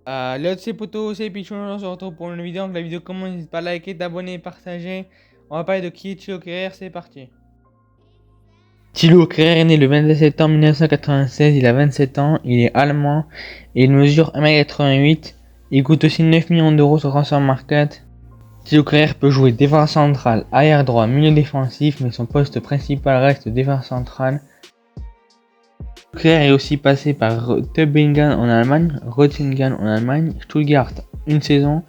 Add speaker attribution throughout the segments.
Speaker 1: Là, c'est potos, c'est Pichon, on se retrouve pour une vidéo. Donc, la vidéo commence, n'hésite pas à liker, t'abonner, partager. On va parler de qui est Thilo Kehrer, c'est parti. Thilo Kehrer est né le 27 septembre 1996, il a 27 ans, il est allemand et il mesure 1m88. Il coûte aussi 9 millions d'euros sur Transfer Market. Thilo Kehrer peut jouer défense centrale, arrière droit, milieu défensif, mais son poste principal reste défense centrale. Kehrer est aussi passé par Tübingen en Allemagne, Röttingen en Allemagne, Stuttgart une saison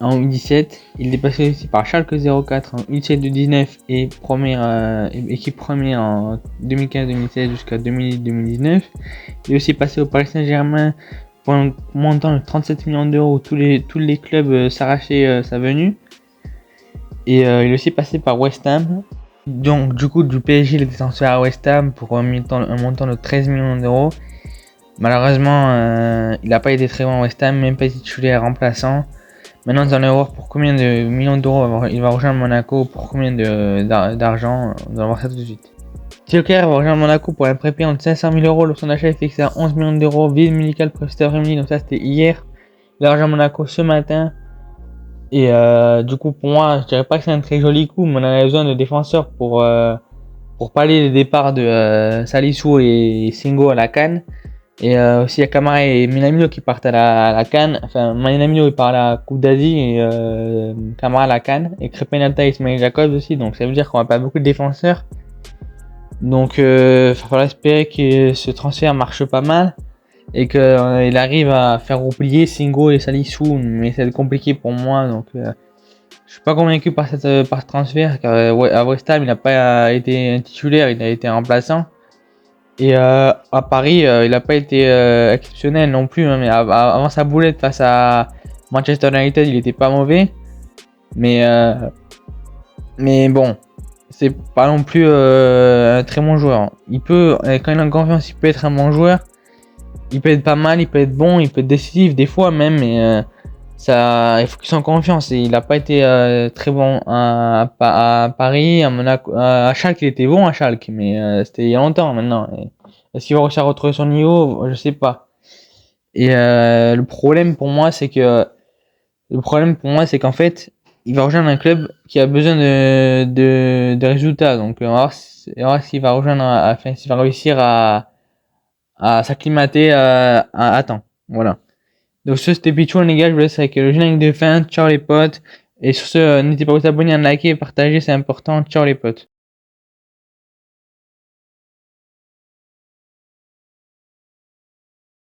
Speaker 1: en U17. Il est passé aussi par Schalke 04 en U17-19 et équipe première en 2015-2016 jusqu'à 2018-2019. Il est aussi passé au Paris Saint-Germain pour un montant de 37 millions d'euros où tous les clubs s'arrachaient sa venue. Et il est aussi passé par West Ham. Donc du coup du PSG il était transféré à West Ham pour un montant de 13 millions d'euros. Malheureusement il n'a pas été très bon à West Ham, même pas titulaire remplaçant. Maintenant dans l'Euro pour combien de millions d'euros il va rejoindre Monaco, pour combien d'argent, on va voir ça tout de suite. Thilo Kehrer va rejoindre Monaco pour un prépayant de 500 000 euros, son achat est fixé à 11 millions d'euros, visite médicale professeur Rémy, donc ça c'était hier. Il a rejoint Monaco ce matin. Et du coup pour moi je dirais pas que c'est un très joli coup, mais on a besoin de défenseurs pour pallier les départs de Salisu et Singo à la CAN. Et aussi il y a Kamara et Minamino qui partent à la CAN. Enfin Minamino il part à la Coupe d'Asie et Kamara à la CAN. Et Krépin-Diatta et Ismail Jakobs aussi, donc ça veut dire qu'on va pas beaucoup de défenseurs. Donc il va falloir espérer que ce transfert marche pas mal et qu'il arrive à faire oublier Singo et Salisu, mais c'est compliqué pour moi, donc je suis pas convaincu par ce transfert, car à West Ham il n'a pas été un titulaire, il a été un remplaçant. Et à Paris il n'a pas été exceptionnel non plus, hein, mais avant sa boulette face à Manchester United il était pas mauvais, mais bon, c'est pas non plus un très bon joueur. Il peut, quand il a confiance, il peut être un bon joueur. Il peut être pas mal, il peut être bon, il peut être décisif des fois même, mais il faut qu'il soit en confiance. Et il n'a pas été très bon à Paris, à Monaco, à Schalke il était bon à Schalke, mais c'était il y a longtemps maintenant. Est-ce qu'il va réussir à retrouver son niveau? Je sais pas. Et le problème pour moi c'est qu'en fait il va rejoindre un club qui a besoin de résultats. Donc on va voir s'il va rejoindre, enfin s'il va réussir à s'acclimater à temps. Voilà. Donc sur c'était Pichon les gars, je vous laisse avec le générique de fin. Ciao les potes. Et sur ce, n'hésitez pas à vous abonner, à liker et partager, c'est important. Ciao les potes.